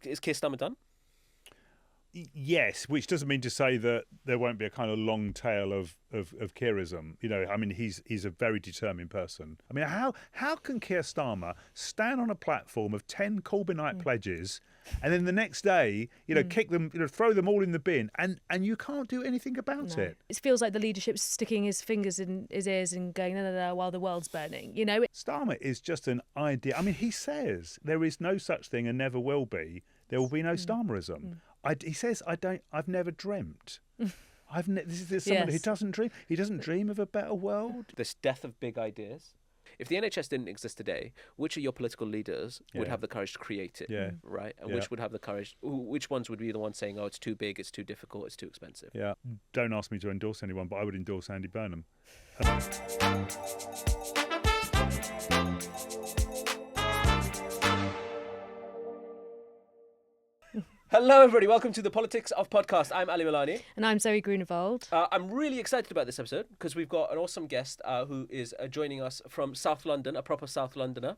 is Keir Starmer done? Yes, which doesn't mean to say that there won't be a kind of long tail of Keirism. You know, I mean, he's a very determined person. I mean, how can Keir Starmer stand on a platform of 10 Corbynite pledges and then the next day, kick them, throw them all in the bin, and you can't do anything about it? It feels like the leadership's sticking his fingers in his ears and going, no, while the world's burning, Starmer is just an idea. I mean, he says there is no such thing and never will be. There will be no Starmerism. He says, I've never dreamt. This is someone who doesn't dream. He doesn't dream of a better world. This death of big ideas. If the NHS didn't exist today, which of your political leaders would have the courage to create it? Yeah. Right? And which would have the courage? Which ones would be the ones saying, oh, it's too big, it's too difficult, it's too expensive? Yeah. Don't ask me to endorse anyone, but I would endorse Andy Burnham. Hello, everybody. Welcome to the Politics of Podcast. I'm Ali Milani. And I'm Zoe Grunewald. I'm really excited about this episode because we've got an awesome guest who is joining us from South London, a proper South Londoner.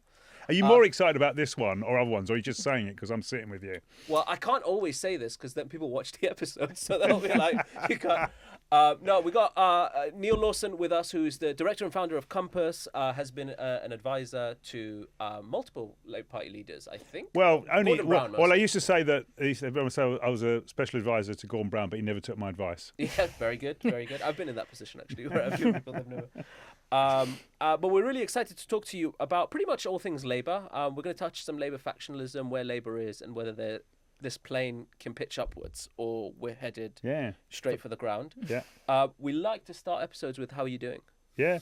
Are you more excited about this one or other ones, or are you just saying it because I'm sitting with you? Well, I can't always say this because then people watch the episode, so they'll be like, you can't. No, we got Neal Lawson with us, who's the director and founder of Compass, has been an advisor to multiple Labour Party leaders, I think. Well, only Gordon Brown, well, I used to say that I was a special advisor to Gordon Brown, but he never took my advice. Yeah, very good, very good. I've been in that position actually, where a few people have never. But we're really excited to talk to you about pretty much all things Labour. We're going to touch some Labour factionalism, where Labour is, and whether this plane can pitch upwards or we're headed straight for the ground. Yeah. We like to start episodes with how are you doing? Yeah.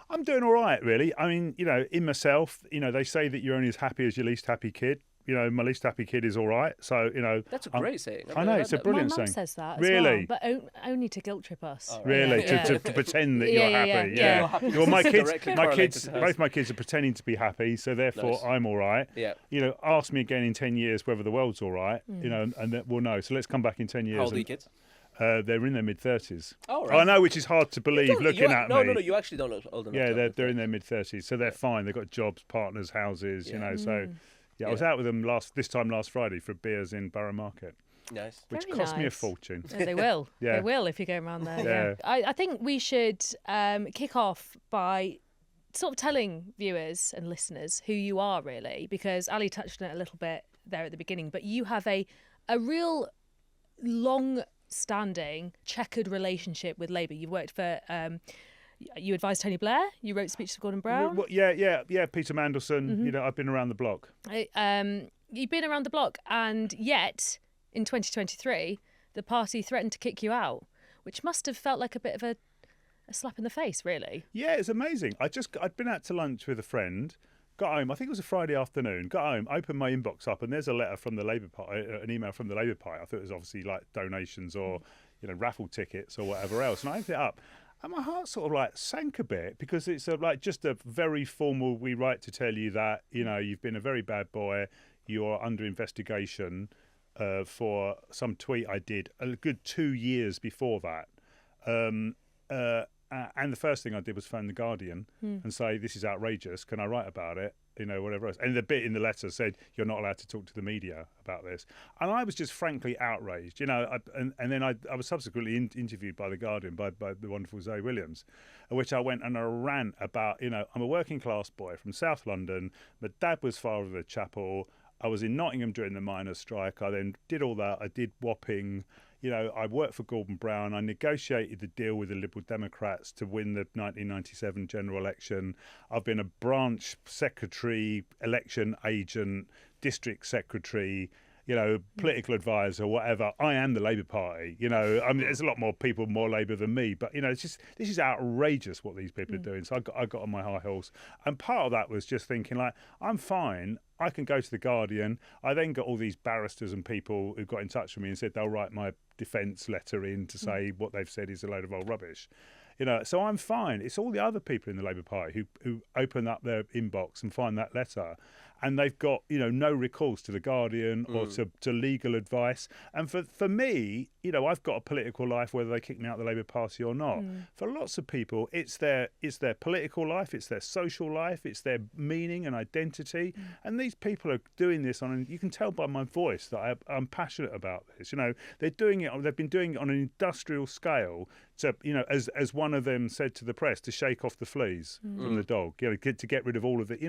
I'm doing all right, really. I mean, in myself, they say that you're only as happy as your least happy kid. My least happy kid is all right. So, That's a great saying. I know, it's a brilliant saying. My mum says that as really? well, but only to guilt trip us. Oh, right. Really? To pretend that you're happy. Yeah. Well, my kids, both my kids are pretending to be happy, so therefore Nice. I'm all right. Yeah. Ask me again in 10 years whether the world's all right, and then we'll know. So let's come back in 10 years. How old are your kids? They're in their mid-30s. Oh, right. I know, which is hard to believe looking at me. No, you actually don't look old enough. Yeah, they're in their mid-30s, so they're fine. They've got jobs, partners, houses, so... Yeah, I was out with them this time last Friday for beers in Borough Market. Nice. Which Very cost me a nice. fortune. Yeah, they will. Yeah. They will if you go around there. Yeah. I think we should kick off by sort of telling viewers and listeners who you are, really, because Ali touched on it a little bit there at the beginning, but you have a real long-standing checkered relationship with Labour. You've worked for... you advised Tony Blair. You wrote speeches for Gordon Brown. Well, yeah. Peter Mandelson. I've been around the block. You've been around the block, and yet in 2023, the party threatened to kick you out, which must have felt like a bit of a slap in the face, really. Yeah, it's amazing. I'd been out to lunch with a friend. Got home. I think it was a Friday afternoon. Got home, opened my inbox up, and there's a letter from the Labour Party, an email from the Labour Party. I thought it was obviously like donations or raffle tickets or whatever else. And I opened it up. And my heart sort of sank a bit because it's just a very formal, we write to tell you that, you've been a very bad boy. You're under investigation for some tweet I did a good 2 years before that. And the first thing I did was phone The Guardian and say, this is outrageous. Can I write about it? Whatever else. And the bit in the letter said, you're not allowed to talk to the media about this. And I was just frankly outraged, and then I was subsequently interviewed by The Guardian, by the wonderful Zoe Williams, in which I went on a rant about, I'm a working class boy from South London. My dad was father of the chapel. I was in Nottingham during the miners' strike. I then did all that. I did Wapping. I worked for Gordon Brown. I negotiated the deal with the Liberal Democrats to win the 1997 general election. I've been a branch secretary, election agent, district secretary, political advisor, whatever. I am the Labour Party. There's a lot more people, more Labour than me, but it's just, this is outrageous what these people are doing. So I got on my high horse, and part of that was just thinking I'm fine. I can go to The Guardian. I then got all these barristers and people who got in touch with me and said they'll write my defence letter in to say what they've said is a load of old rubbish. So I'm fine. It's all the other people in the Labour Party who open up their inbox and find that letter. and they've got, no recourse to the Guardian or to legal advice. And for me, I've got a political life, whether they kick me out of the Labour Party or not. For lots of people, it's their political life, it's their social life, it's their meaning and identity. And these people are doing this you can tell by my voice that I'm passionate about this. They've been doing it on an industrial scale to, as one of them said to the press, to shake off the fleas from the dog, to get rid of all of it,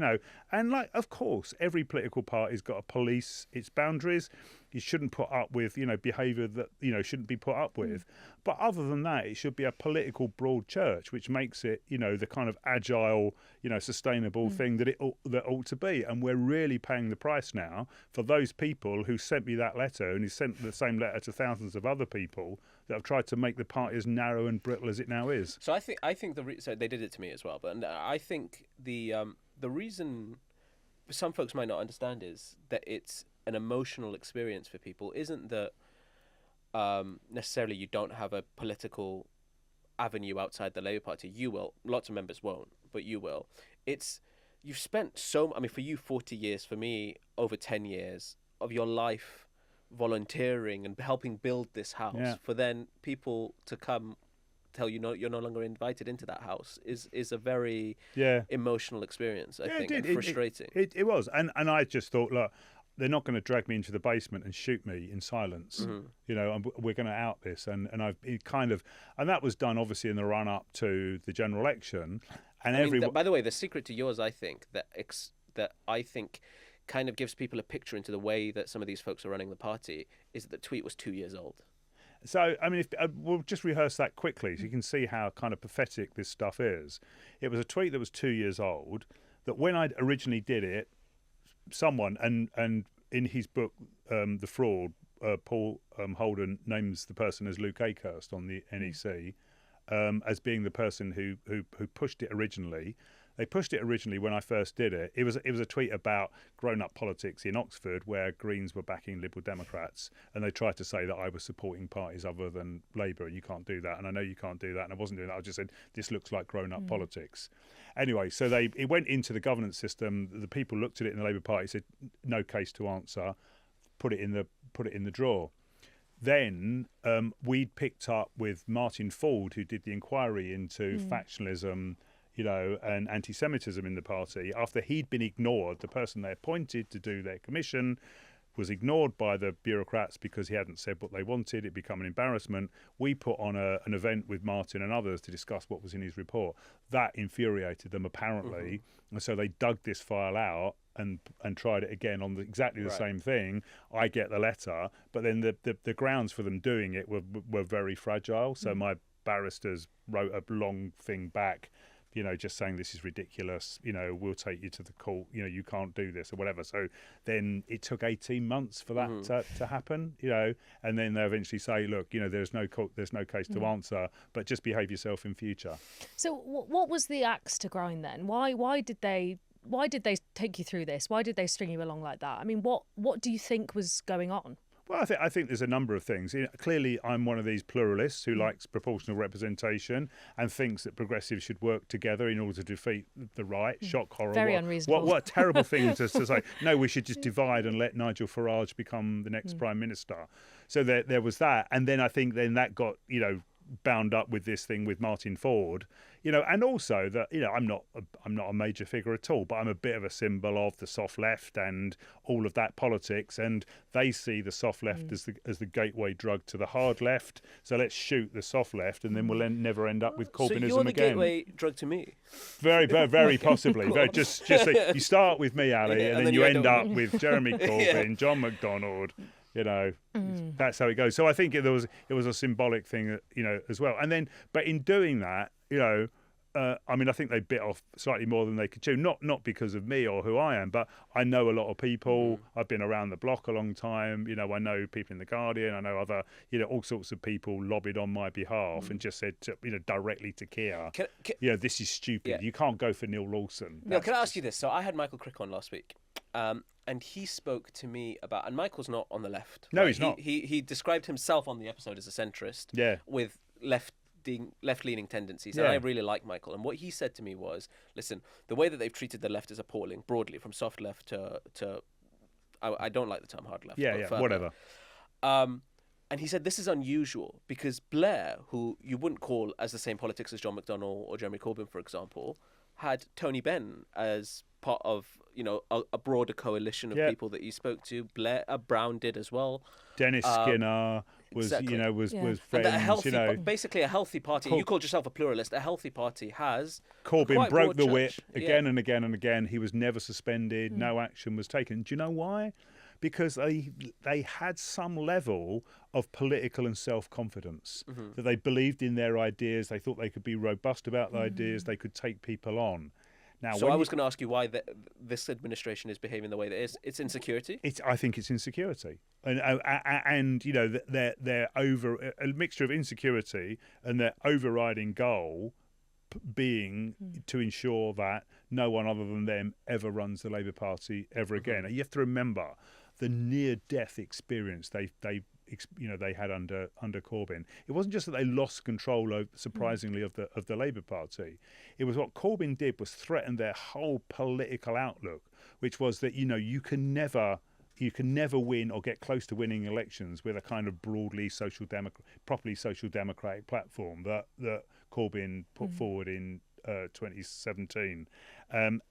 And of course, every political party's got to police its boundaries. You shouldn't put up with, behaviour that, shouldn't be put up with. But other than that, it should be a political broad church, which makes it, the kind of agile, sustainable thing that that ought to be. And we're really paying the price now for those people who sent me that letter, and who sent the same letter to thousands of other people that have tried to make the party as narrow and brittle as it now is. So I think so they did it to me as well. But I think the reason some folks might not understand is that it's an emotional experience for people. Isn't that necessarily you don't have a political avenue outside the Labour Party? You will. Lots of members won't, but you will. You've spent for you 40 years, for me over 10 years of your life volunteering and helping build this house, for then people to come tell you you're no longer invited into that house is a very emotional experience, I think, and frustrating. It was, and I just thought, look, they're not going to drag me into the basement and shoot me in silence. We're going to out this, and that was done obviously in the run up to the general election, and by the way, the secret to yours, I think that I think kind of gives people a picture into the way that some of these folks are running the party is that the tweet was 2 years old. So, we'll just rehearse that quickly so you can see how kind of pathetic this stuff is. It was a tweet that was 2 years old, that when I originally did it, someone, and in his book, The Fraud, Paul Holden names the person as Luke Akehurst on the NEC as being the person who pushed it originally. They pushed it originally when I first did it. It was a tweet about grown-up politics in Oxford, where Greens were backing Liberal Democrats, and they tried to say that I was supporting parties other than Labour, and you can't do that. And I know you can't do that, and I wasn't doing that. I just said this looks like grown-up politics. Anyway, so it went into the governance system. The people looked at it in the Labour Party, said no case to answer, put it in the drawer. Then we'd picked up with Martin Ford, who did the inquiry into factionalism, and anti-Semitism in the party. After he'd been ignored, the person they appointed to do their commission was ignored by the bureaucrats because he hadn't said what they wanted. It became an embarrassment. We put on an event with Martin and others to discuss what was in his report. That infuriated them, apparently, and so they dug this file out and tried it again on exactly the same thing. I get the letter, but then the grounds for them doing it were very fragile. So my barristers wrote a long thing back, just saying this is ridiculous, we'll take you to the court, you can't do this or whatever. So then it took 18 months for that to happen, and then they eventually say, look, there's no case to answer, but just behave yourself in future. So what was the axe to grind then? Why did they take you through this? Why did they string you along like that? I mean, what do you think was going on? Well, I think there's a number of things. Clearly, I'm one of these pluralists who likes proportional representation and thinks that progressives should work together in order to defeat the right. Shock, horror. Very unreasonable. What a terrible thing to say. No, we should just divide and let Nigel Farage become the next Prime Minister. So there was that. And then I think that got, bound up with this thing with Martin Ford, and also that, I'm not a major figure at all, but I'm a bit of a symbol of the soft left and all of that politics, and they see the soft left as the gateway drug to the hard left. So let's shoot the soft left, and then we'll never end up with Corbynism again. So you're the gateway drug to me. Very, very, very possibly. Just you start with me, Ali, and then you end up with Jeremy Corbyn, John McDonnell. That's how it goes. So I think it was a symbolic thing, as well. And then, but in doing that, I think they bit off slightly more than they could chew. Not because of me or who I am, but I know a lot of people. I've been around the block a long time. I know people in the Guardian. I know other, all sorts of people lobbied on my behalf and just said, directly to Keir, this is stupid. Yeah. You can't go for Neal Lawson. No, can I ask you this? So I had Michael Crick on last week. And he spoke to me about, and Michael's not on the left. No, right? He's not. He described himself on the episode as a centrist. Yeah. With left left-leaning tendencies, and I really like Michael. And what he said to me was, listen, the way that they've treated the left is appalling, broadly, from soft left to I don't like the term hard left. Yeah, but whatever. And he said this is unusual because Blair, who you wouldn't call as the same politics as John McDonnell or Jeremy Corbyn, for example, had Tony Benn as part of a broader coalition of people that he spoke to. Blair Brown did as well. Dennis Skinner was friends. Basically a healthy party. You called yourself a pluralist. A healthy party has. Corbyn broke the whip again and again and again. He was never suspended. No action was taken. Do you know why? Because they had some level of political and self-confidence, that they believed in their ideas. They thought they could be robust about their ideas. They could take people on. Now, so I was going to ask you why this administration is behaving the way that it is. It's insecurity. I think it's insecurity, and they're over a mixture of insecurity and their overriding goal being to ensure that no one other than them ever runs the Labour Party ever again. You have to remember the near-death experience they had under Corbyn. It wasn't just that they lost control, surprisingly, of the Labour Party. It was what Corbyn did was threaten their whole political outlook, which was that you can never win or get close to winning elections with a kind of properly social democratic platform that Corbyn put forward in 2017. And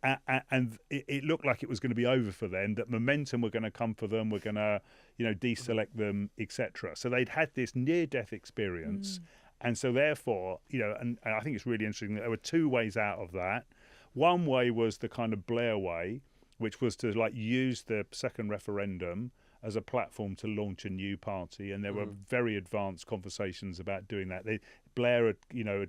it looked like it was going to be over for them, that momentum were going to come for them, we're going to deselect them, etc. So they'd had this near-death experience, and so therefore, and I think it's really interesting that there were two ways out of that. One way was the kind of Blair way, which was to use the second referendum as a platform to launch a new party, and there were very advanced conversations about doing that. Blair had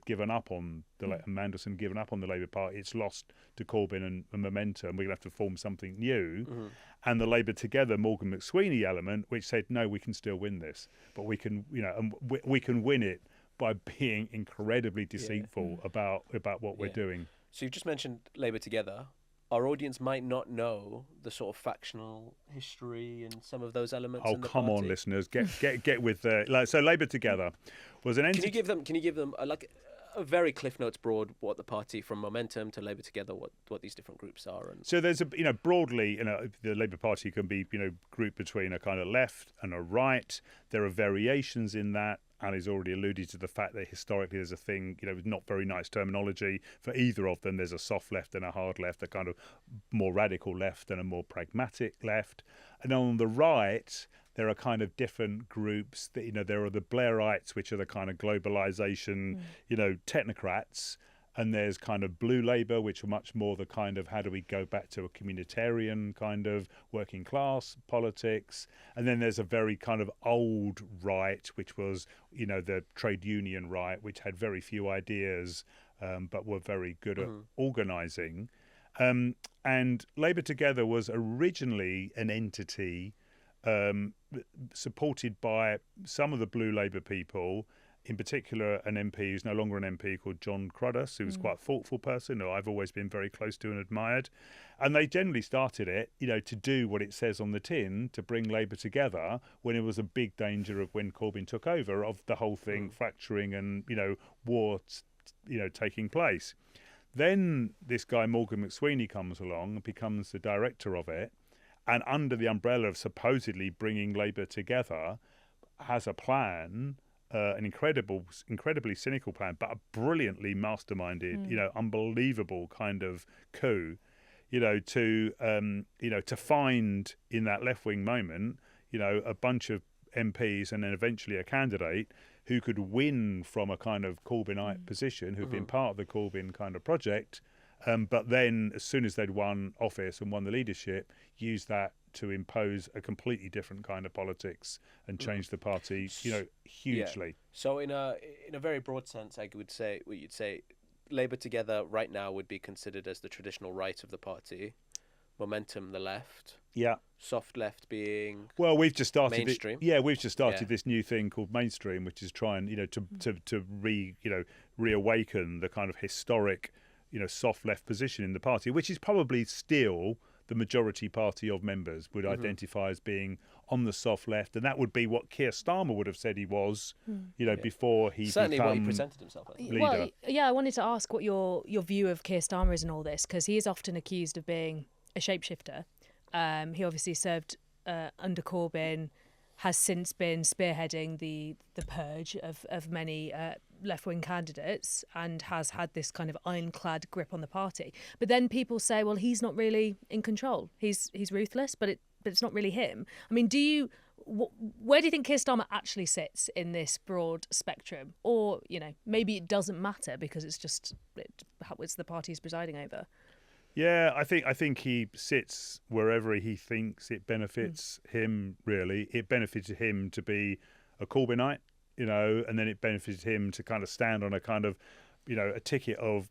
given up on and Mandelson given up on the Labour Party. It's lost to Corbyn and momentum. We're going to have to form something new. And the Labour Together, Morgan McSweeney element, which said, no, we can still win this, but we can, and we can win it by being incredibly deceitful about what we're doing. So you've just mentioned Labour Together. Our audience might not know the sort of factional history and some of those elements. Oh, come on, listeners, get with the. So Labour Together was an entity. Can you give them a very Cliff Notes broad what the party from Momentum to Labour Together, what these different groups are? And so there's broadly the Labour Party can be grouped between a kind of left and a right. There are variations in that. Ali's already alluded to the fact that historically there's a thing, with not very nice terminology for either of them. There's a soft left and a hard left, a kind of more radical left and a more pragmatic left. And on the right, there are kind of different groups. That, there are the Blairites, which are the kind of globalisation, technocrats. And there's kind of Blue Labour, which are much more the kind of how do we go back to a communitarian kind of working class politics. And then there's a very kind of old right, which was, the trade union right, which had very few ideas, but were very good at organising. And Labour Together was originally an entity supported by some of the Blue Labour people, in particular an MP who's no longer an MP called John Cruddas, who was quite a thoughtful person who I've always been very close to and admired. And they generally started it, to do what it says on the tin, to bring Labour together when it was a big danger of when Corbyn took over, of the whole thing fracturing and, war, taking place. Then this guy, Morgan McSweeney, comes along and becomes the director of it. And under the umbrella of supposedly bringing Labour together, has a plan, an incredibly cynical plan, but a brilliantly masterminded, unbelievable kind of coup, to find in that left-wing moment, a bunch of MPs and then eventually a candidate who could win from a kind of Corbynite position, who'd been part of the Corbyn kind of project, but then as soon as they'd won office and won the leadership, use that to impose a completely different kind of politics and change the party, hugely. Yeah. So in a very broad sense, I would say what you'd say, Labour Together right now would be considered as the traditional right of the party, Momentum the left. Yeah. Soft left being we've just started mainstream. We've just started this new thing called mainstream, which is trying, to reawaken the kind of historic, soft left position in the party, which is probably still the majority party of members would identify as being on the soft left, and that would be what Keir Starmer would have said he was, before he Certainly become what he presented himself as. leader. Well, yeah, I wanted to ask what your view of Keir Starmer is in all this, because he is often accused of being a shapeshifter. He obviously served under Corbyn, has since been spearheading the purge of many left-wing candidates, and has had this kind of ironclad grip on the party. But then people say, well, he's not really in control. He's ruthless, but it's not really him. I mean, where do you think Keir Starmer actually sits in this broad spectrum? Or, maybe it doesn't matter because it's the party he's presiding over. Yeah, I think he sits wherever he thinks it benefits him, really. It benefited him to be a Corbynite, and then it benefited him to kind of stand on a kind of, a ticket of,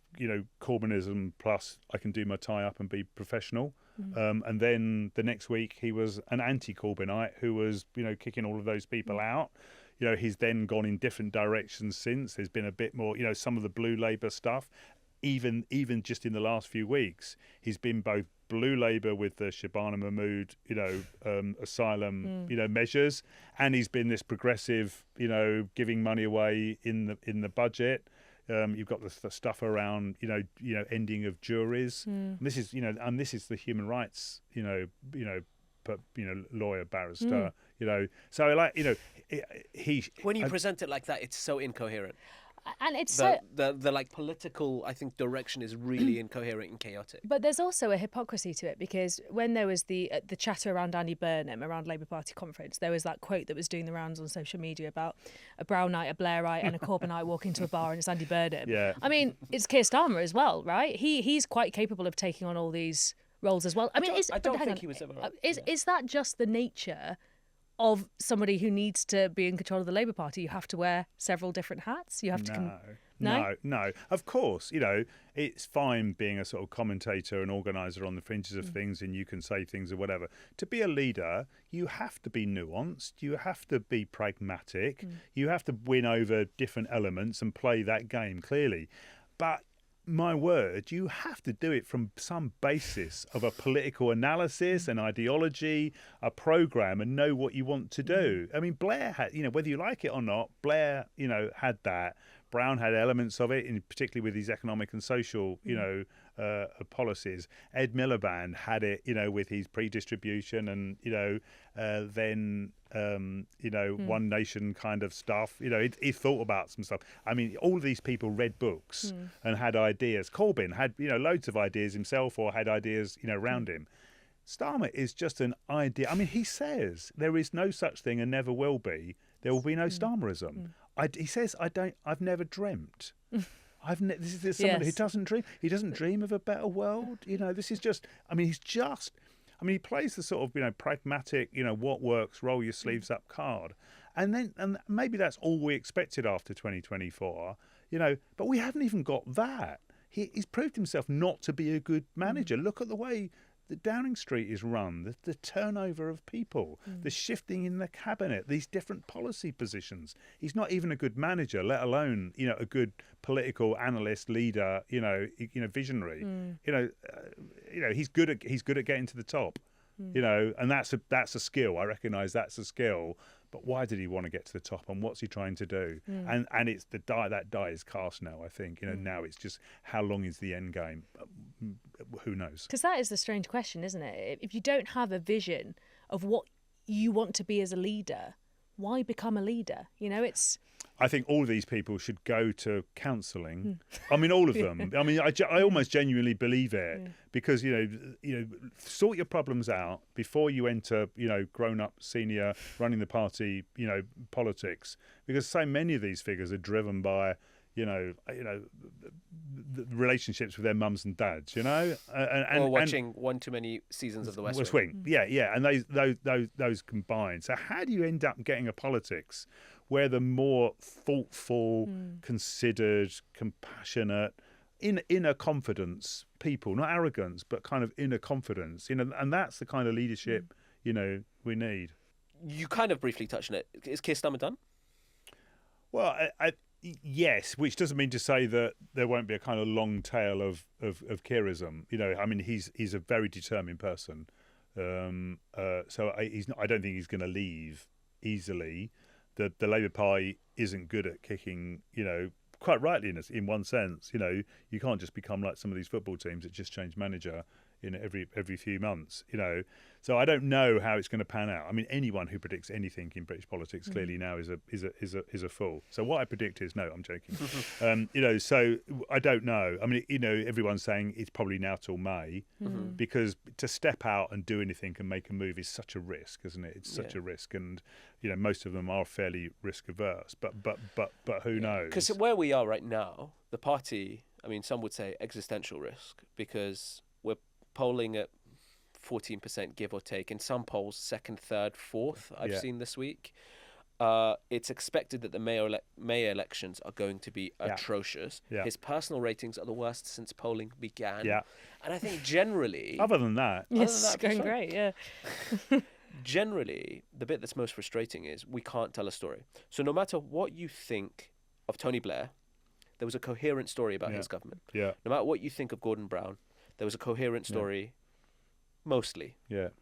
Corbynism plus I can do my tie up and be professional. And then the next week he was an anti-Corbynite who was, kicking all of those people out. He's then gone in different directions since. There's been a bit more, some of the blue Labour stuff. Even just in the last few weeks, he's been both blue Labour with the Shabana Mahmood, asylum, measures, and he's been this progressive, giving money away in the budget. You've got the stuff around, ending of juries. And this is, this is the human rights, lawyer, barrister, So he. When you present it like that, it's so incoherent. And it's the like political, I think, direction is really incoherent and chaotic. But there's also a hypocrisy to it, because when there was the chatter around Andy Burnham around Labour Party conference, there was that quote that was doing the rounds on social media about a Brownite, a Blairite, and a Corbynite walk into a bar, and it's Andy Burnham. Yeah. I mean, it's Keir Starmer as well, right? He's quite capable of taking on all these roles as well. I don't think he was ever. Is that just the nature of somebody who needs to be in control of the Labour Party? You have to wear several different hats. You have to. No. Of course, it's fine being a sort of commentator and organiser on the fringes of things, and you can say things or whatever. To be a leader, you have to be nuanced. You have to be pragmatic. You have to win over different elements and play that game clearly. But my word, you have to do it from some basis of a political analysis, an ideology, a programme, and know what you want to do. I mean, Blair had, whether you like it or not, Blair, had that. Brown had elements of it, particularly with his economic and social, policies. Ed Miliband had it, with his pre-distribution and, then, One Nation kind of stuff. He thought about some stuff. I mean, all of these people read books and had ideas. Corbyn had, loads of ideas himself, or had ideas, around him. Starmer is just an idea. I mean, he says there is no such thing and never will be. There will be no Starmerism. He says, I've never dreamt. This is someone who doesn't dream. He doesn't dream of a better world. This is just. I mean, he plays the sort of pragmatic, what works, roll your sleeves up card, and maybe that's all we expected after 2024. But we haven't even got that. He's proved himself not to be a good manager. Look at the way the Downing Street is run, the turnover of people, the shifting in the cabinet, these different policy positions. He's not even a good manager, let alone a good political analyst, leader, visionary. He's good at getting to the top. And that's a skill. I recognise that's a skill. But why did he want to get to the top, and what's he trying to do? And it's the die is cast now. I think now it's just how long is the end game? Who knows? Because that is the strange question, isn't it? If you don't have a vision of what you want to be as a leader, why become a leader? It's. I think all of these people should go to counselling. I mean, all of them. I mean, I almost genuinely believe it because sort your problems out before you enter grown-up senior running the party politics, because so many of these figures are driven by the relationships with their mums and dads, or watching one too many seasons of The West Wing. Yeah, and those combined. So how do you end up getting a politics where the more thoughtful, considered, compassionate, inner confidence people, not arrogance, but kind of inner confidence, and that's the kind of leadership we need. You kind of briefly touched on it. Is Keir Starmer done? Well, yes, which doesn't mean to say that there won't be a kind of long tail of Keirism. I mean, he's a very determined person So he's not. I don't think he's going to leave easily. The Labour Party isn't good at kicking. Quite rightly in one sense. You can't just become like some of these football teams that just change manager every few months. So I don't know how it's going to pan out. I mean, anyone who predicts anything in British politics clearly now is a fool. So what I predict is no, I'm joking. So I don't know. I mean, everyone's saying it's probably now till May because to step out and do anything and make a move is such a risk, isn't it? It's such a risk, and most of them are fairly risk averse. But who knows? Because where we are right now, the party, I mean, some would say existential risk because we're polling at 14%, give or take. In some polls, second, third, fourth, I've seen this week. It's expected that the May elections are going to be atrocious. Yeah. His personal ratings are the worst since polling began. Yeah. And I think generally... Other than that... Yes, it's going great, yeah. Generally, the bit that's most frustrating is we can't tell a story. So no matter what you think of Tony Blair, there was a coherent story about his government. Yeah. No matter what you think of Gordon Brown, there was a coherent story mostly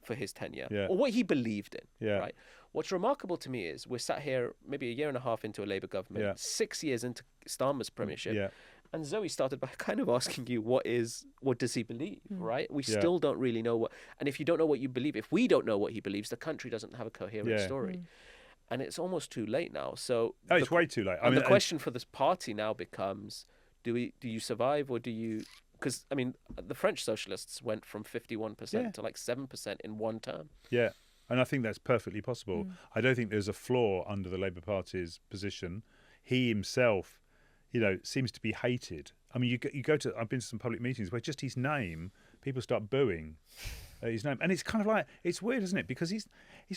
for his tenure or what he believed in. Right. What's remarkable to me is we're sat here maybe a year and a half into a Labour government, 6 years into Starmer's premiership, and Zoe started by kind of asking you what does he believe, right? We still don't really know what, and if you don't know what you believe, if we don't know what he believes, the country doesn't have a coherent story. And it's almost too late now. So it's way too late. I mean, the question for this party now becomes: do you survive or do you? Because I mean, the French socialists went from 51% to like 7% in one term. Yeah, and I think that's perfectly possible. I don't think there's a flaw under the Labour Party's position. He himself, seems to be hated. I mean, you go to. I've been to some public meetings where just his name, people start booing his name, and it's kind of like it's weird, isn't it? Because he's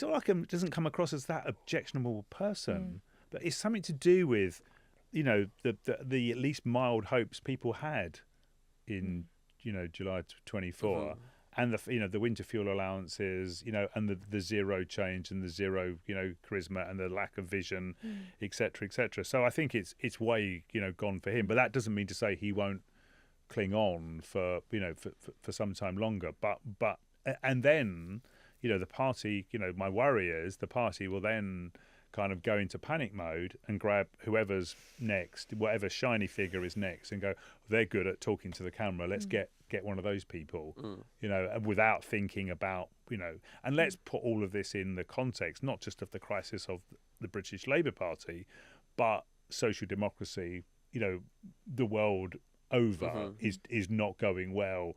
not like doesn't come across as that objectionable person, but it's something to do with, the at least mild hopes people had in July 24 and the winter fuel allowances, and the zero change and the zero charisma and the lack of vision, etc., etc. So I think it's way gone for him, but that doesn't mean to say he won't cling on for some time longer, but and then the party, my worry is the party will then kind of go into panic mode and grab whoever's next, whatever shiny figure is next, and go, they're good at talking to the camera, let's get one of those people, without thinking about, and let's put all of this in the context, not just of the crisis of the British Labour Party, but social democracy, the world over is not going well.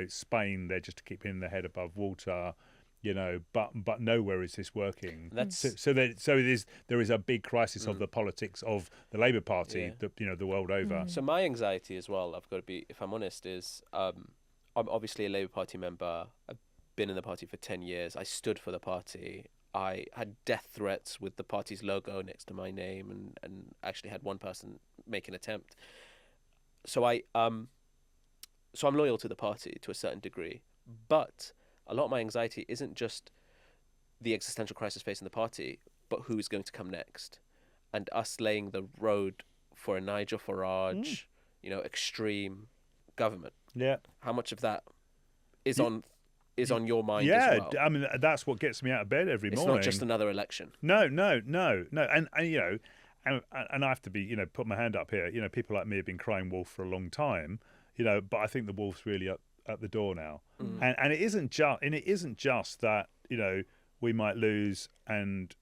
Spain, they're just keeping their head above water. But nowhere is this working. There is a big crisis of the politics of the Labour Party, the world over. So my anxiety as well, I've got to be, if I'm honest, is I'm obviously a Labour Party member. I've been in the party for 10 years. I stood for the party. I had death threats with the party's logo next to my name, and actually had one person make an attempt. So I'm loyal to the party to a certain degree, but a lot of my anxiety isn't just the existential crisis facing the party, but who is going to come next, and us laying the road for a Nigel Farage, extreme government. Yeah, how much of that is on your mind? as well? I mean that's what gets me out of bed every morning. It's not just another election. No, and I have to be put my hand up here. People like me have been crying wolf for a long time. But I think the wolf's really up at the door now, and it isn't just that we might lose and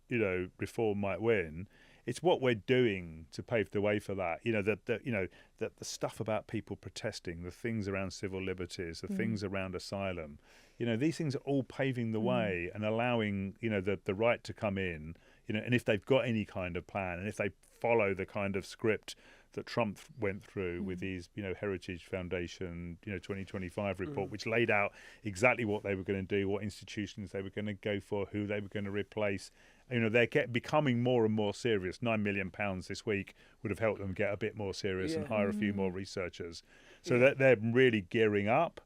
Reform might win. It's what we're doing to pave the way for that. That the stuff about people protesting, the things around civil liberties, the things around asylum. These things are all paving the way and allowing the right to come in. And if they've got any kind of plan, and if they follow the kind of script that Trump went through with his, Heritage Foundation, 2025 report, which laid out exactly what they were going to do, what institutions they were going to go for, who they were going to replace. They're becoming more and more serious. £9 million this week would have helped them get a bit more serious and hire a few more researchers. So they're really gearing up.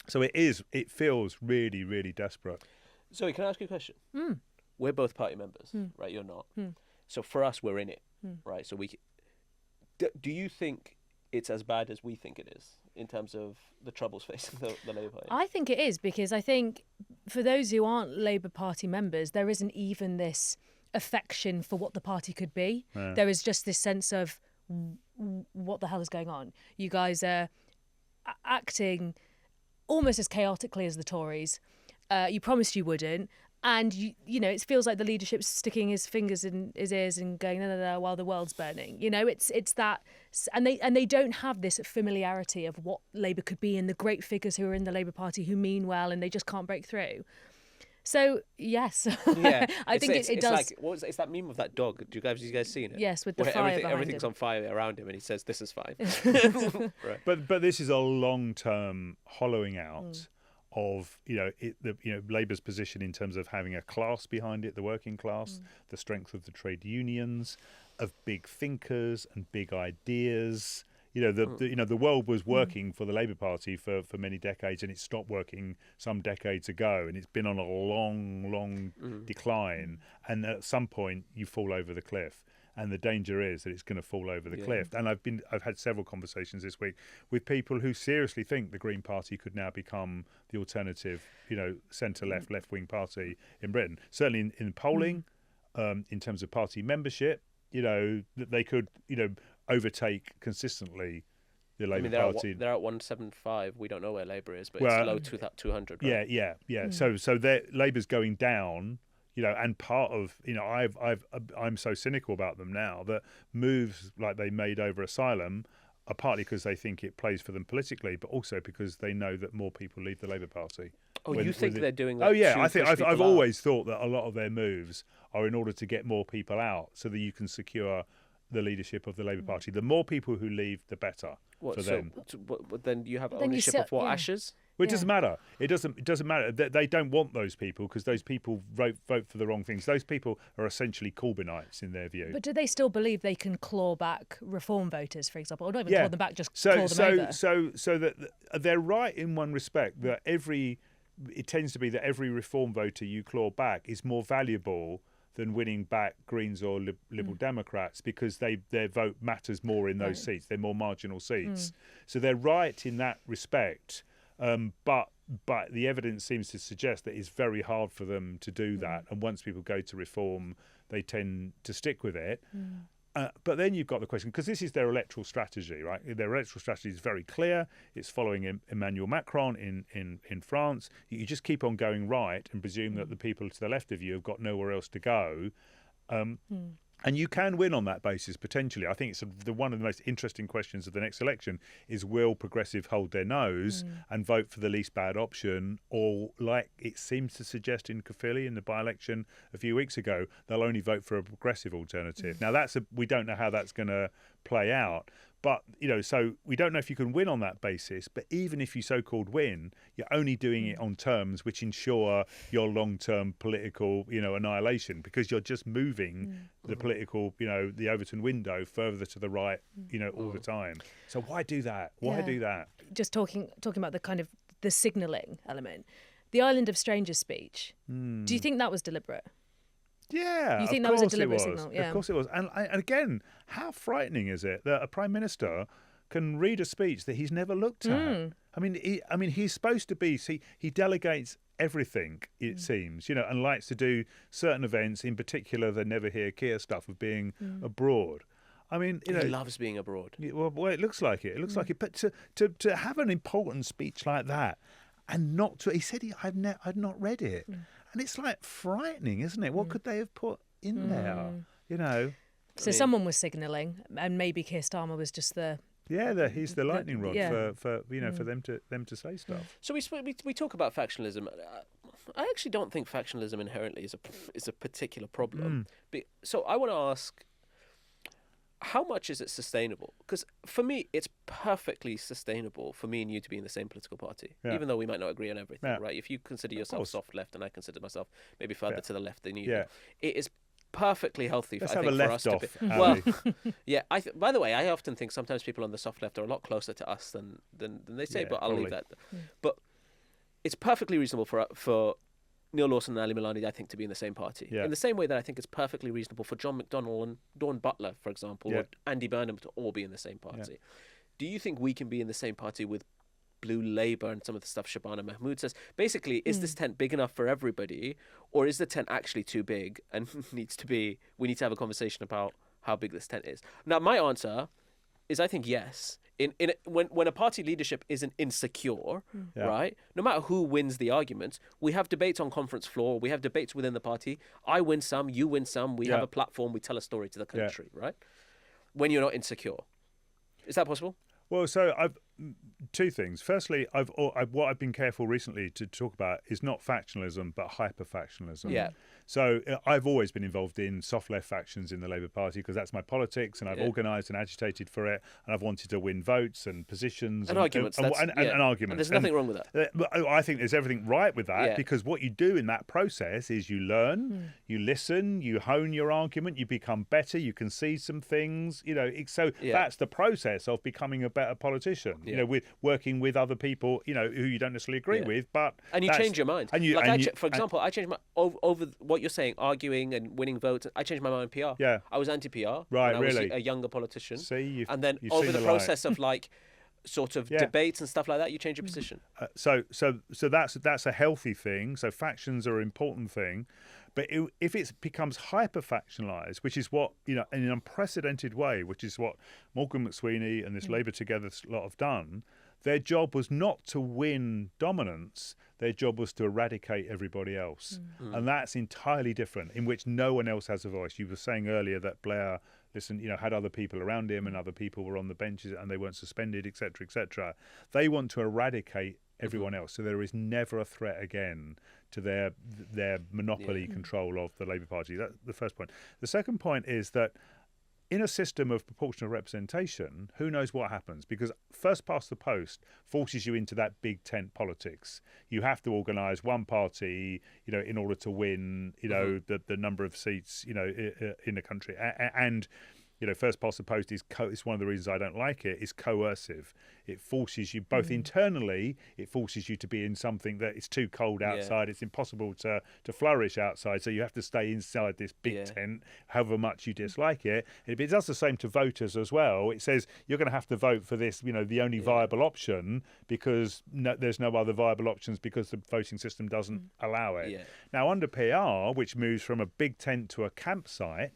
So it feels really, really desperate. Zoe, can I ask you a question? We're both party members, right? You're not. So for us, we're in it, right? So do you think it's as bad as we think it is in terms of the troubles facing the Labour Party? I think it is, because I think for those who aren't Labour Party members, there isn't even this affection for what the party could be. Yeah. There is just this sense of what the hell is going on? You guys are acting almost as chaotically as the Tories. You promised you wouldn't. And, you know, it feels like the leadership's sticking his fingers in his ears and going, no, while the world's burning. You know, it's that. And they don't have this familiarity of what Labour could be and the great figures who are in the Labour Party who mean well and they just can't break through. So, yes. Yeah. I think it does. Like, it's that meme of that dog. You guys seen it? Yes, with the where fire behind everything's him. on fire around him and he says, this is fine. Right. But this is a long-term hollowing out of Labour's position in terms of having a class behind it, the working class, the strength of the trade unions, of big thinkers and big ideas. The world was working for the Labour Party for many decades, and it stopped working some decades ago, and it's been on a long decline. And at some point, you fall over the cliff. And the danger is that it's going to fall over the cliff. And I've had several conversations this week with people who seriously think the Green Party could now become the alternative, centre-left, left-wing party in Britain. Certainly in polling, in terms of party membership, that they could, overtake consistently the Labour Party. They're at 175. We don't know where Labour is, but it's low 200. Right? Yeah. So Labour's going down. And part of, I'm so cynical about them now that moves like they made over asylum are partly because they think it plays for them politically, but also because they know that more people leave the Labour Party. Oh, you think they're doing that? Oh, yeah. I've always thought that a lot of their moves are in order to get more people out so that you can secure the leadership of the Labour Party. The more people who leave, the better for them. But then you have ownership of what, Ashes? Well, it doesn't matter. It doesn't matter. They don't want those people because those people vote for the wrong things. Those people are essentially Corbynites in their view. But do they still believe they can claw back Reform voters, for example? Or not even claw them back, just claw them over? So that they're right in one respect that it tends to be that every Reform voter you claw back is more valuable than winning back Greens or Liberal Democrats because their vote matters more in those seats. They're more marginal seats. So they're right in that respect. But the evidence seems to suggest that it's very hard for them to do that. And once people go to Reform, they tend to stick with it. But then you've got the question, because this is their electoral strategy, right? Their electoral strategy is very clear. It's following Emmanuel Macron in France. You just keep on going right and presume that the people to the left of you have got nowhere else to go. And you can win on that basis, potentially. I think it's one of the most interesting questions of the next election is, will Progressive hold their nose and vote for the least bad option? Or, like it seems to suggest in Caerphilly in the by-election a few weeks ago, they'll only vote for a Progressive alternative. Now, we don't know how that's going to play out. But, so we don't know if you can win on that basis. But even if you so-called win, you're only doing it on terms which ensure your long-term political, annihilation, because you're just moving the political, the Overton window further to the right, all the time. So why do that? Why do that? Just talking about the kind of the signalling element. The Island of Strangers speech. Do you think that was deliberate? Yeah, you think that was a deliberate signal? Yeah, of course it was. And again, how frightening is it that a prime minister can read a speech that he's never looked at? I mean, he's supposed to be. See, he delegates everything. It seems, and likes to do certain events. In particular, the Never Hear Keir stuff of being abroad. I mean, he loves being abroad. Well, it looks like it. It looks like it. But to have an important speech like that, and not to, he said I'd not read it. And it's like frightening, isn't it? What could they have put in there? So someone was signalling, and maybe Keir Starmer was just he's the lightning rod for them to say stuff. So we talk about factionalism. I actually don't think factionalism inherently is a particular problem. So I want to ask, how much is it sustainable? Because for me, it's perfectly sustainable for me and you to be in the same political party, even though we might not agree on everything, right? If you consider yourself soft left and I consider myself maybe further to the left than you do, it is perfectly healthy, Let's I have think, a for left us off, to be. Ali. Well, by the way, I often think sometimes people on the soft left are a lot closer to us than they say, but I'll leave that. But it's perfectly reasonable for Neal Lawson and Ali Milani, I think, to be in the same party. In the same way that I think it's perfectly reasonable for John McDonnell and Dawn Butler, for example, or Andy Burnham to all be in the same party. do you think we can be in the same party with Blue Labour and some of the stuff Shabana Mahmood says? Basically, is this tent big enough for everybody, or is the tent actually too big and we need to have a conversation about how big this tent is? Now, my answer is I think yes. When a party leadership isn't insecure, right? No matter who wins the arguments, we have debates on conference floor, we have debates within the party. I win some, you win some. We have a platform, we tell a story to the country, right? When you're not insecure, is that possible? Well, so I've two things. Firstly, what I've been careful recently to talk about is not factionalism, but hyper-factionalism. Yeah. So I've always been involved in soft left factions in the Labour Party because that's my politics, and I've organised and agitated for it, and I've wanted to win votes and positions and arguments. And arguments. And there's nothing wrong with that. I think there's everything right with that because what you do in that process is you learn, you listen, you hone your argument, you become better, you can see some things. That's the process of becoming a better politician. With working with other people, who you don't necessarily agree with, and you change your mind. For example, I changed my over what you're saying, arguing and winning votes. I changed my mind in PR. Yeah, I was anti-PR. Right, I really. was a younger politician. See, and then over the process of sort of debates and stuff like that, you change your position. So that's a healthy thing. So factions are an important thing, but if it becomes hyper factionalized, which is what in an unprecedented way, which is what Morgan McSweeney and this Labour Together lot have done. Their job was not to win dominance. Their job was to eradicate everybody else. And that's entirely different, in which no one else has a voice. You were saying earlier that Blair, had other people around him and other people were on the benches and they weren't suspended, etc., etc. They want to eradicate everyone else. So there is never a threat again to their monopoly control of the Labour Party. That's the first point. The second point is that in a system of proportional representation, who knows what happens? Because first past the post forces you into that big tent politics. You have to organise one party, in order to win, the number of seats, in the country. And first past the post is it's one of the reasons I don't like it. Is coercive. It forces you both internally. It forces you to be in something that is too cold outside. It's impossible to flourish outside. So you have to stay inside this big tent, however much you dislike it. And it does the same to voters as well. It says you're going to have to vote for this, the only viable option because there's no other viable options because the voting system doesn't allow it. Yeah. Now under PR, which moves from a big tent to a campsite,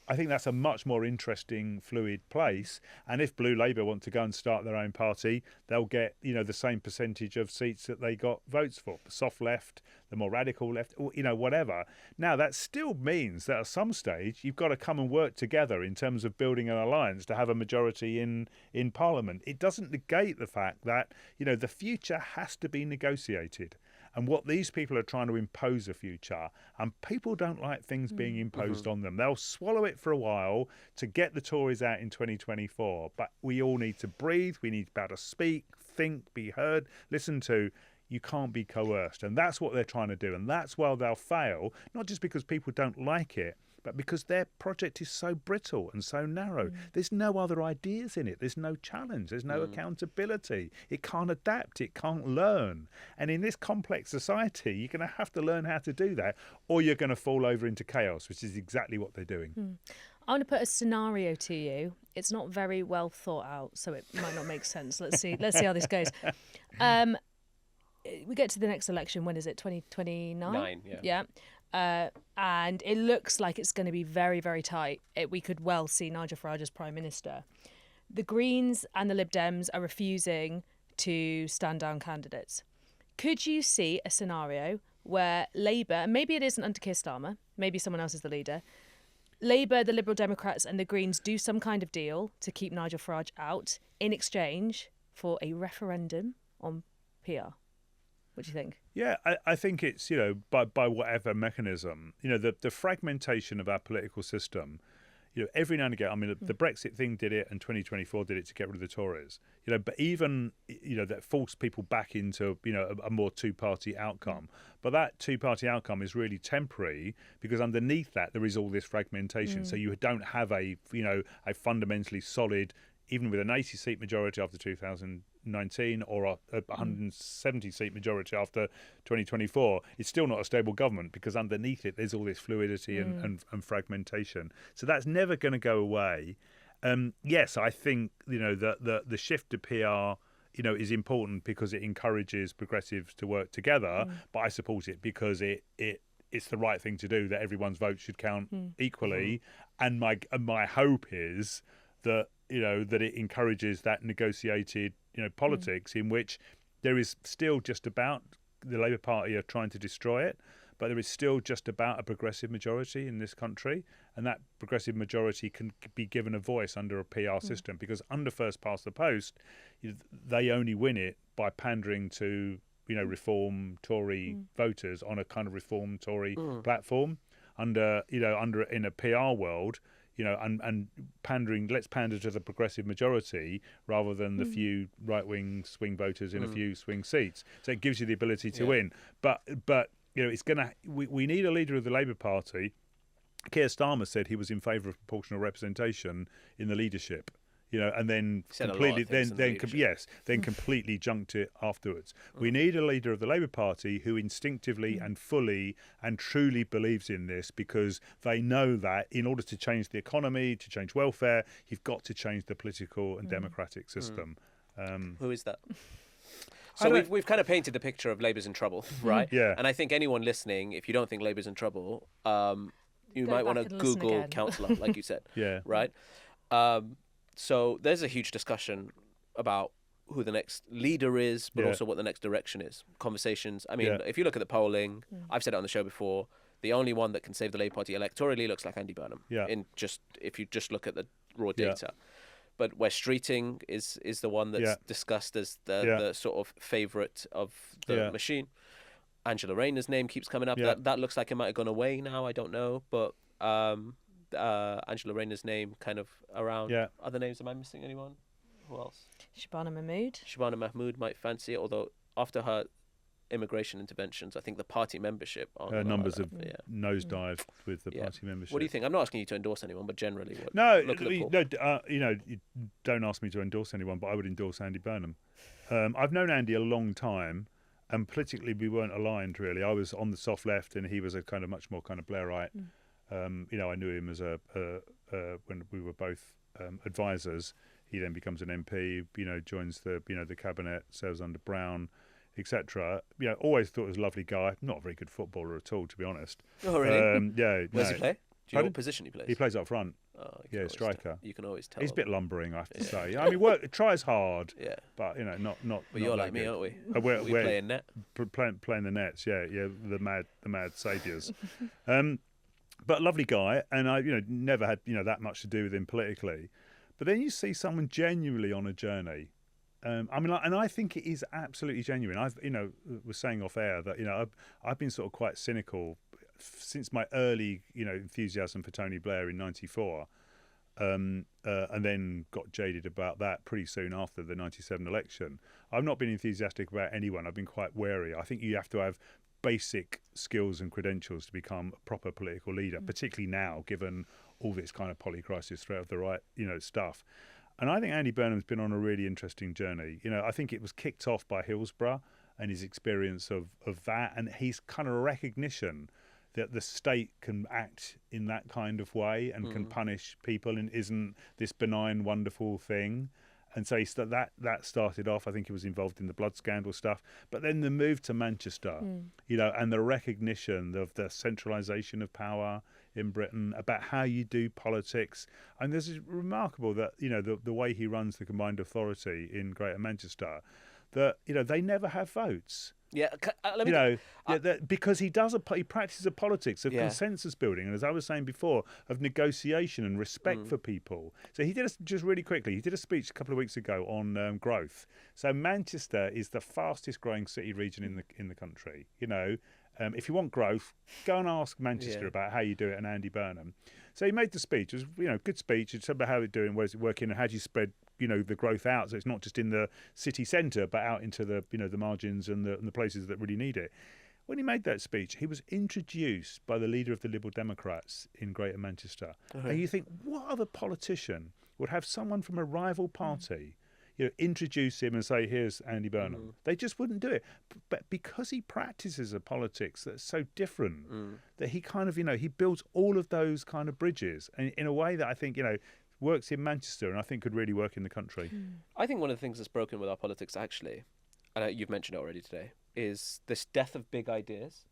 I think that's a much more interesting, fluid place. And if Blue Labour want to go and start their own party, they'll get, the same percentage of seats that they got votes for. The soft left, the more radical left, or, whatever. Now, that still means that at some stage, you've got to come and work together in terms of building an alliance to have a majority in Parliament. It doesn't negate the fact that, the future has to be negotiated. And what these people are trying to impose a future, and people don't like things being imposed on them. They'll swallow it for a while to get the Tories out in 2024. But we all need to breathe. We need to be able to speak, think, be heard, listen to. You can't be coerced. And that's what they're trying to do. And that's why they'll fail, not just because people don't like it, but because their project is so brittle and so narrow. There's no other ideas in it. There's no challenge. There's no accountability. It can't adapt. It can't learn. And in this complex society, you're going to have to learn how to do that, or you're going to fall over into chaos, which is exactly what they're doing. I want to put a scenario to you. It's not very well thought out, so it might not make sense. Let's see how this goes. We get to the next election. When is it? 2029? Yeah. And it looks like it's going to be very, very tight. We could well see Nigel Farage as Prime Minister. The Greens and the Lib Dems are refusing to stand down candidates. Could you see a scenario where Labour, and maybe it isn't under Keir Starmer, maybe someone else is the leader, Labour, the Liberal Democrats and the Greens do some kind of deal to keep Nigel Farage out in exchange for a referendum on PR? What do you think? Yeah, I think it's, by whatever mechanism, the fragmentation of our political system, every now and again, I mean, the Brexit thing did it and 2024 did it to get rid of the Tories, but even, that forced people back into, a more two-party outcome. But that two-party outcome is really temporary because underneath that, there is all this fragmentation. So you don't have a fundamentally solid, even with an 80-seat majority after 2019 or a 170-seat majority after 2024, it's still not a stable government because underneath it there's all this fluidity and fragmentation. So that's never going to go away. yes, I think the shift to PR is important because it encourages progressives to work together. But I support it because it's the right thing to do. That everyone's vote should count equally. And my hope is that that it encourages that negotiated politics in which there is still just about the Labour Party are trying to destroy it. But there is still just about a progressive majority in this country, and that progressive majority can be given a voice under a PR system, because under first past the post, they only win it by pandering to reform Tory voters on a kind of reform Tory platform. In a PR world, and pandering, let's pander to the progressive majority rather than the few right-wing swing voters in a few swing seats. So it gives you the ability to win, but. We need a leader of the Labour Party. Keir Starmer said he was in favour of proportional representation in the leadership, and then completely junked it afterwards. We need a leader of the Labour Party who instinctively and fully and truly believes in this, because they know that in order to change the economy, to change welfare, you've got to change the political and democratic system. Who is that? So we've kind of painted the picture of Labour's in trouble, right? Yeah. And I think anyone listening, if you don't think Labour's in trouble, you Go might want back to and listen Google again. councillor, like you said. Yeah. Right? So there's a huge discussion about who the next leader is, but also what the next direction is. Conversations. I mean, if you look at the polling, I've said it on the show before, the only one that can save the Labour Party electorally looks like Andy Burnham. Yeah. If you just look at the raw data. But where Streeting is the one that's discussed as the sort of favourite of the machine. Angela Rayner's name keeps coming up. Yeah. That looks like it might have gone away now. I don't know. But Angela Rayner's name kind of around. Yeah. Other names, am I missing anyone? Who else? Shabana Mahmood. Shabana Mahmood might fancy it, although after her immigration interventions, I think the party membership Her numbers have nosedived with the party membership. What do you think? I'm not asking you to endorse anyone, but generally, look at the poll. You don't ask me to endorse anyone, but I would endorse Andy Burnham. I've known Andy a long time, and politically we weren't aligned really. I was on the soft left, and he was a kind of much more kind of Blairite. I knew him as when we were both advisors. He then becomes an MP. Joins the cabinet, serves under Brown, etc. Always thought he was a lovely guy. Not a very good footballer at all, to be honest. Oh, really? Where's he play? Do you know what position he plays? He plays up front. Oh, Striker. You can always tell. He's a bit lumbering, I have to say. I mean, tries hard. Yeah. But not. But you're like me, aren't we? We're playing net. Playing the nets. Yeah. The mad saviours. But lovely guy, and I never had that much to do with him politically. But then you see someone genuinely on a journey. And I think it is absolutely genuine. I've was saying off air that I've been sort of quite cynical since my early enthusiasm for Tony Blair in '94, and then got jaded about that pretty soon after the '97 election. I've not been enthusiastic about anyone. I've been quite wary. I think you have to have basic skills and credentials to become a proper political leader, particularly now, given all this kind of polycrisis threat of the right stuff. And I think Andy Burnham's been on a really interesting journey. I think it was kicked off by Hillsborough and his experience of that, and his kind of recognition that the state can act in that kind of way and can punish people and isn't this benign, wonderful thing. And so that started off. I think he was involved in the blood scandal stuff, but then the move to Manchester, and the recognition of the centralisation of power in Britain, about how you do politics. And this is remarkable that the way he runs the combined authority in Greater Manchester, that they never have votes. Yeah, because he practices a politics of consensus building, and as I was saying before, of negotiation and respect for people. So he did just really quickly. He did a speech a couple of weeks ago on growth. So Manchester is the fastest growing city region in the country. If you want growth, go and ask Manchester about how you do it and Andy Burnham. So he made the speech. It was a good speech. It's about how it's doing, where's it working, and how do you spread the growth out, so it's not just in the city centre but out into the the margins and the places that really need it. When he made that speech, he was introduced by the leader of the Liberal Democrats in Greater Manchester. And you think, what other politician would have someone from a rival party introduce him and say, here's Andy Burnham? They just wouldn't do it. But because he practices a politics that's so different, that he kind of he builds all of those kind of bridges, and in a way that I think works in Manchester and I think could really work in the country. I think one of the things that's broken with our politics, actually, and you've mentioned it already today, is this death of big ideas.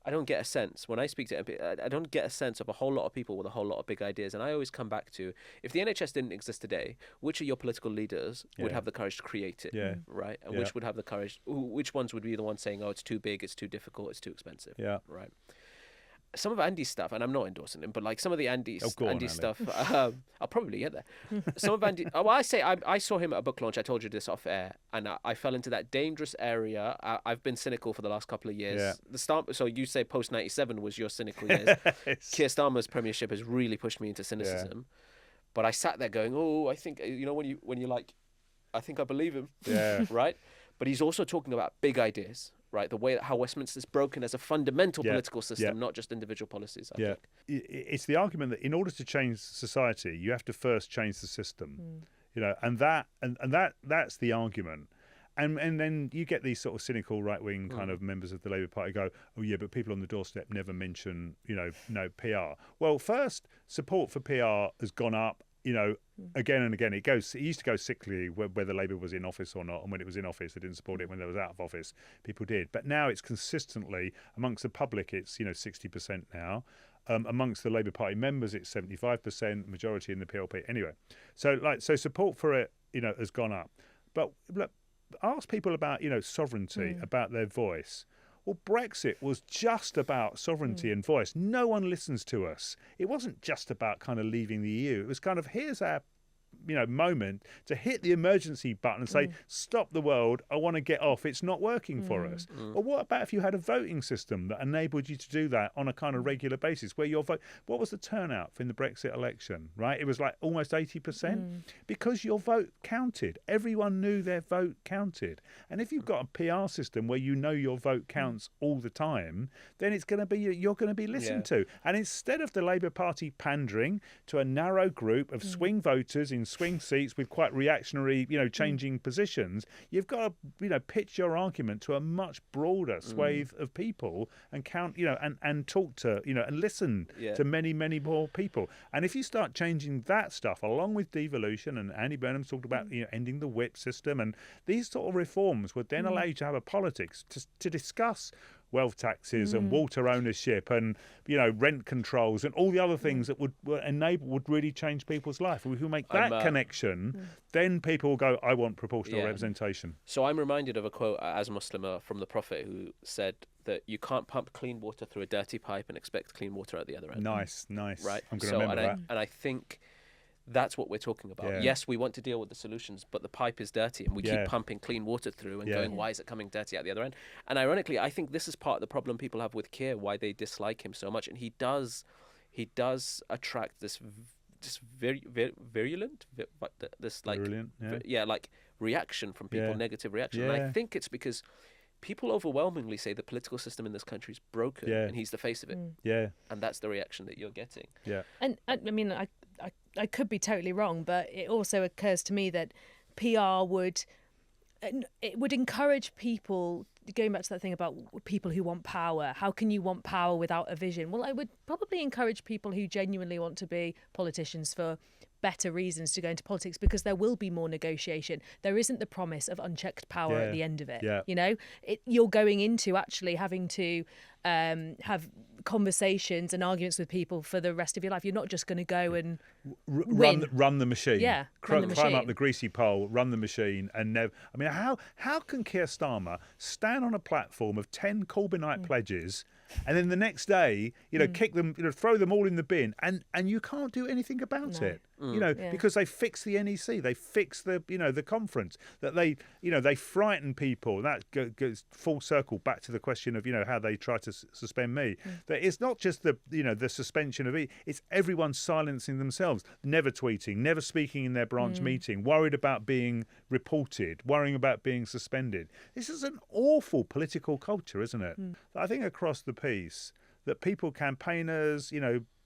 I don't get a sense when I speak to MP, I don't get a sense of a whole lot of people with a whole lot of big ideas. And I always come back to, if the NHS didn't exist today, which of your political leaders would have the courage to create it? Yeah. Right? And which would have the courage, which ones would be the ones saying, oh, it's too big, it's too difficult, it's too expensive? Yeah. Right. Some of Andy's stuff, and I'm not endorsing him, but like some of the Andy stuff, I'll probably get there. Some of Andy, I saw him at a book launch. I told you this off air, and I fell into that dangerous area. I've been cynical for the last couple of years. Yeah. The start, so you say post '97 was your cynical years. Keir Starmer's premiership has really pushed me into cynicism. But I sat there going, oh, I think when you like, I think I believe him. Yeah. Right. But he's also talking about big ideas. Right, the way that how Westminster's broken as a fundamental political system, not just individual policies. I think. It's the argument that in order to change society, you have to first change the system. And that's the argument. And then you get these sort of cynical right-wing kind of members of the Labour Party go, oh yeah, but people on the doorstep never mention, no PR. Well, first, support for PR has gone up. Again and again, it used to go cyclically whether Labour was in office or not, and when it was in office, they didn't support it. When they was out of office, people did. But now it's consistently amongst the public. It's 60% now. Amongst the Labour Party members, it's 75%. Majority in the PLP. Anyway, so support for it, has gone up. But look, ask people about sovereignty, about their voice. Well, Brexit was just about sovereignty and voice. No one listens to us. It wasn't just about kind of leaving the EU. It was kind of, here's our moment to hit the emergency button and say, stop the world, I want to get off, it's not working for us. Or what about if you had a voting system that enabled you to do that on a kind of regular basis, where your vote, what was the turnout in the Brexit election, right? It was like almost 80%, because your vote counted. Everyone knew their vote counted. And if you've got a PR system where your vote counts all the time, then it's going to be, you're going to be listened to. And instead of the Labour Party pandering to a narrow group of swing voters in swing seats with quite reactionary, changing positions, you've got to, pitch your argument to a much broader swathe of people and count, and talk to, and listen to many, many more people. And if you start changing that stuff along with devolution, and Andy Burnham's talked about, ending the whip system, and these sort of reforms would then allow you to have a politics to discuss wealth taxes and water ownership and rent controls and all the other things that would really change people's life. If we make that connection, then people will go, I want proportional representation. So I'm reminded of a quote as a Muslim from the Prophet, who said that you can't pump clean water through a dirty pipe and expect clean water at the other end. Nice. Right. I'm going to remember that. And I think that's what we're talking about. Yeah. Yes, we want to deal with the solutions, but the pipe is dirty and we keep pumping clean water through and going, why is it coming dirty at the other end? And ironically, I think this is part of the problem people have with Keir, why they dislike him so much. And he does attract this very, very virulent, reaction from people, negative reaction. And I think it's because people overwhelmingly say the political system in this country is broken and he's the face of it. And that's the reaction that you're getting. And I mean, I could be totally wrong, but it also occurs to me that PR would encourage people, going back to that thing about people who want power. How can you want power without a vision? Well, I would probably encourage people who genuinely want to be politicians for better reasons to go into politics, because there will be more negotiation. There isn't the promise of unchecked power at the end of it. You're going into actually having to have conversations and arguments with people for the rest of your life. You're not just going to go and run the machine. Climb up the greasy pole, run the machine, and never. I mean, how can Keir Starmer stand on a platform of 10 Corbynite pledges, and then the next day, kick them, throw them all in the bin, and you can't do anything about it, because they fix the NEC, they fix the the conference, that they frighten people. That goes full circle back to the question of how they try to suspend me. That it's not just the suspension of it; it's everyone silencing themselves, never tweeting, never speaking in their branch meeting, worried about being reported, worrying about being suspended. This is an awful political culture, isn't it? I think across the piece that people, campaigners,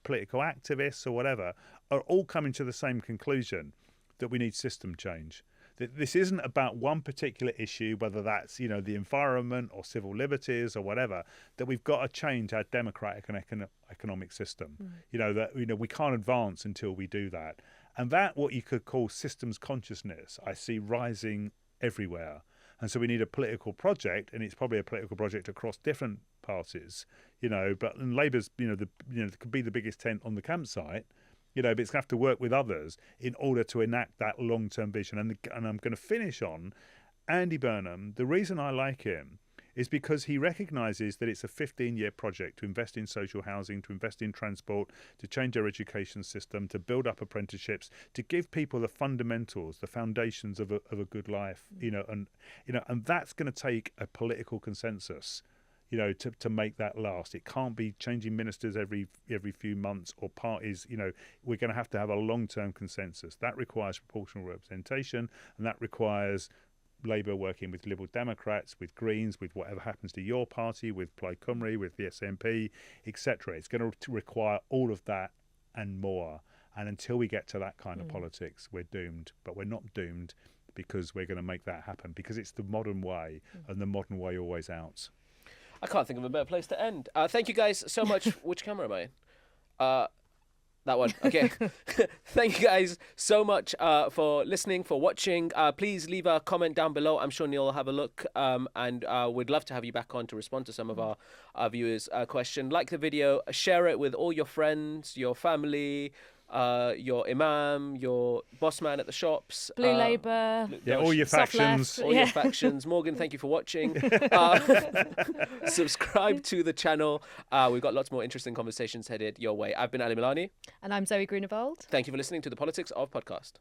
political activists or whatever, are all coming to the same conclusion, that we need system change. That this isn't about one particular issue, whether that's the environment or civil liberties or whatever, that we've got to change our democratic and economic system. That we can't advance until we do that. And that, what you could call systems consciousness, I see rising everywhere. And so we need a political project, and it's probably a political project across different parties, but Labour's, could be the biggest tent on the campsite, but it's going to have to work with others in order to enact that long-term vision. And I'm going to finish on Andy Burnham. The reason I like him is because he recognises that it's a 15-year project to invest in social housing, to invest in transport, to change our education system, to build up apprenticeships, to give people the fundamentals, the foundations of a good life, and that's going to take a political consensus, to make that last. It can't be changing ministers every few months or parties. We're going to have a long-term consensus. That requires proportional representation, and that requires Labour working with Liberal Democrats, with Greens, with whatever happens to your party, with Plaid Cymru, with the SNP, etc. It's going to require all of that and more. And until we get to that kind of politics, we're doomed. But we're not doomed because we're going to make that happen, because it's the modern way, and the modern way always out. I can't think of a better place to end. Thank you guys so much. Which camera am I in? That one. Okay. Thank you guys so much for listening, for watching. Please leave a comment down below. I'm sure Neal will have a look, and we'd love to have you back on to respond to some of our viewers' question. Like the video, share it with all your friends, your family, your imam, your boss man at the shops, Blue Labour, all your factions. All your factions. Morgan, thank you for watching. Subscribe to the channel. We've got lots more interesting conversations headed your way. I've been Ali Milani. And I'm Zoe Grunewald. Thank you for listening to the Politics of Podcast.